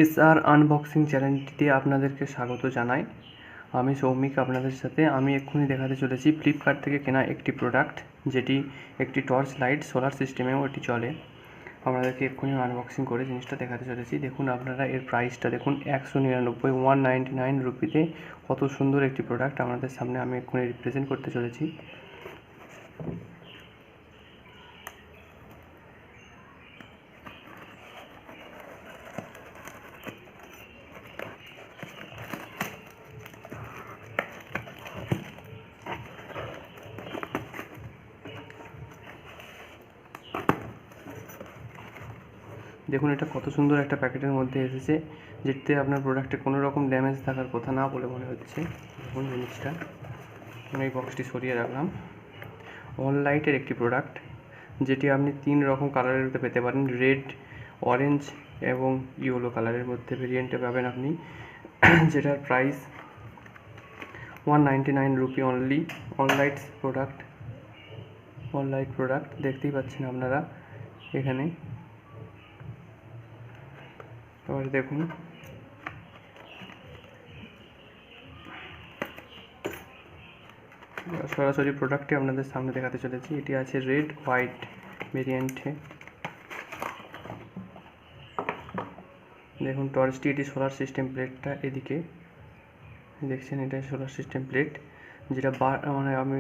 SR unboxing চ্যানেলটিতে আপনাদেরকে স্বাগত জানাই। আমি সৌমিক আপনাদের সাথে। আমি এক্ষুনি দেখাতে চলেছি ফ্লিপকার্ট থেকে কেনা একটি প্রোডাক্ট, যেটি একটি টর্চ লাইট, সোলার সিস্টেমেও এটি চলে। আপনাদেরকে এক্ষুনি আনবক্সিং করে জিনিসটা দেখাতে চলেছি। দেখুন আপনারা এর প্রাইসটা দেখুন, 199 199 রুপিতে কত সুন্দর একটি প্রোডাক্ট আপনাদের সামনে আমি এক্ষুনি রিপ্রেজেন্ট করতে চলেছি। দেখুন এটা কত সুন্দর একটা প্যাকেটের মধ্যে এসেছে, যেটিতে আপনার প্রোডাক্টে কোনো রকম ড্যামেজ থাকার কথা না বলে মনে হচ্ছে। দেখুন জিনিসটা, আমি এই বক্সটি সরিয়ে রাখলাম। অনলাইটের একটি প্রোডাক্ট, যেটি আপনি 3 রকম কালারের মধ্যে পেতে পারেন। রেড, অরেঞ্জ এবং ইয়েলো কালারের মধ্যে ভেরিয়েন্টে পাবেন আপনি, যেটার প্রাইস 199 রুপি অনলি। অনলাইট প্রোডাক্ট দেখতেই পাচ্ছেন আপনারা এখানে। এবার দেখুন সরাসরি প্রোডাক্টটি আপনাদের সামনে দেখাতে চলেছি। এটি আছে রেড হোয়াইট ভেরিয়েন্টে। দেখুন টর্চটি, এটি সোলার সিস্টেম প্লেটটা এদিকে দেখছেন, এটা সোলার সিস্টেম প্লেট, যেটা মানে আমি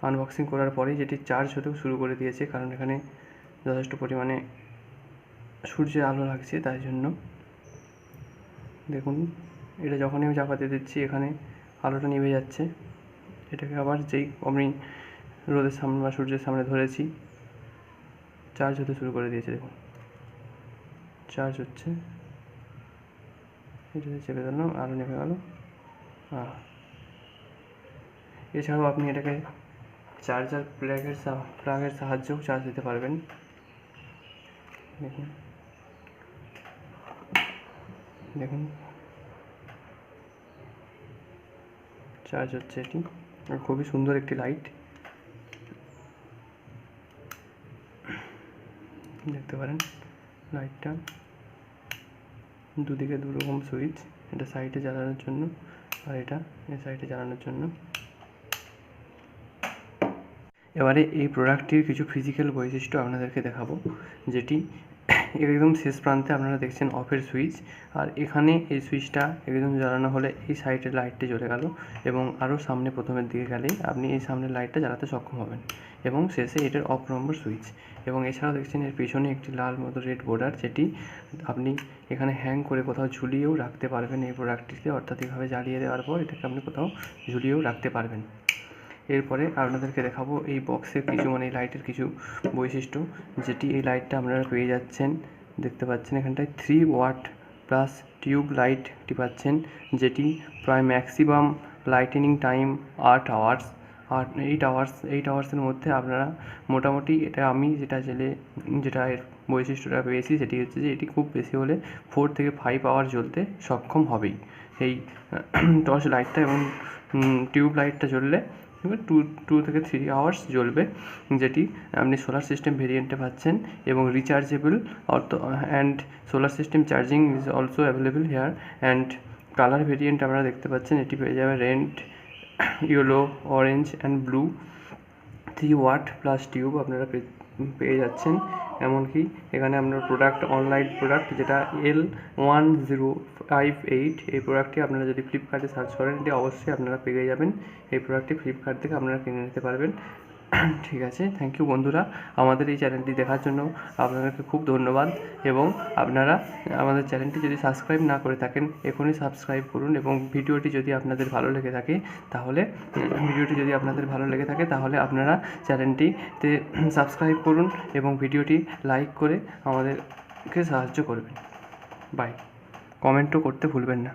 আনবক্সিং করার পরে যেটি চার্জ হতেও শুরু করে দিয়েছে, কারণ এখানে যথেষ্ট পরিমাণে সূর্যের আলো লাগছে, তাই জন্য। দেখুন এটা যখনই আমি চাপাতে দিচ্ছি এখানে আলোটা নিভে যাচ্ছে। এটাকে আবার যেই আমি রোদের সামনে বা সূর্যের সামনে ধরেছি, চার্জ হতে শুরু করে দিয়েছে। দেখুন চার্জ হচ্ছে, এটাতে চেপে দিলাম, আলো নেমে গেল। এছাড়াও আপনি এটাকে চার্জার প্লাগের সাহায্যেও চার্জ দিতে পারবেন। দেখুন চার্জ হচ্ছে এটি। খুবই সুন্দর একটি লাইট, দেখতে পারেন লাইটটা। দুদিকে দুরকম সুইচ, এটা সাইডে জ্বালানোর জন্য আর এটা এই সাইডে জ্বালানোর জন্য। এবারে এই প্রোডাক্টটির কিছু ফিজিক্যাল বৈশিষ্ট্য আপনাদেরকে দেখাবো, যেটি একদম শেষ প্রান্তে আপনারা দেখছেন অফের সুইচ, আর এখানে এই সুইচটা একদম জ্বালানো হলে এই সাইডের লাইটটি জ্বলে গেল, এবং আরও সামনে প্রথমের দিকে গেলেই আপনি এই সামনের লাইটটা জ্বালাতে সক্ষম হবেন, এবং শেষে এটার অফ নম্বর সুইচ। এবং এছাড়াও দেখছেন এর পিছনে একটি লাল মতো রেড বর্ডার, যেটি আপনি এখানে হ্যাং করে কোথাও ঝুলিয়েও রাখতে পারবেন এই প্রোডাক্টটিতে, অর্থাৎ এইভাবে জ্বালিয়ে দেওয়ার পর এটাকে আপনি কোথাও ঝুলিয়েও রাখতে পারবেন। এরপরে আপনাদেরকে দেখাবো এই বক্সের কিছু, মানে এই লাইটের কিছু বৈশিষ্ট্য, যেটি এই লাইটটা আপনারা পেয়ে যাচ্ছেন। দেখতে পাচ্ছেন এখানটায় 3 ওয়াট প্লাস টিউব লাইটটি পাচ্ছেন, যেটি প্রায় ম্যাক্সিমাম লাইটেনিং টাইম 8 আওয়ার্স। আর 8 আওয়ার্সের মধ্যে আপনারা মোটামুটি, এটা আমি যেটা এর বৈশিষ্ট্যটা পেয়েছি, সেটি হচ্ছে যে এটি খুব বেশি হলে 4 থেকে 5 আওয়ার জ্বলতে সক্ষম হবেই এই টর্চ লাইটটা, এবং টিউব লাইটটা জ্বললে 2 থেকে 3 আওয়ার্স জ্বলবে, যেটি আপনি সোলার সিস্টেম ভেরিয়েন্টে পাচ্ছেন। এবং rechargeable and solar system charging is also available here. And colour variant আপনারা দেখতে পাচ্ছেন, এটি পেয়ে যাবে red, yellow, orange and blue. 3 watt plus tube আপনারা পেয়ে যাচ্ছেন। এমনকি এখানে আপনার প্রোডাক্ট, অনলাইট প্রোডাক্ট, যেটা L1058, এই প্রোডাক্টটি আপনারা যদি ফ্লিপকার্টে সার্চ করেন, এটি অবশ্যই আপনারা পেয়ে যাবেন। এই প্রোডাক্টটি ফ্লিপকার্ট থেকে আপনারা কিনে নিতে পারবেন। ঠিক আছে, থ্যাংক ইউ বন্ধুরা। আমাদের এই চ্যানেলটি দেখার জন্য আপনাদেরকে খুব ধন্যবাদ। এবং আপনারা আমাদের চ্যানেলটি যদি সাবস্ক্রাইব না করে থাকেন, এখনই সাবস্ক্রাইব করুন। এবং ভিডিওটি যদি আপনাদের ভালো লেগে থাকে তাহলে আপনারা চ্যানেলটিতে সাবস্ক্রাইব করুন এবং ভিডিওটি লাইক করে আমাদেরকে সাহায্য করবেন। বাই। কমেন্টও করতে ভুলবেন না।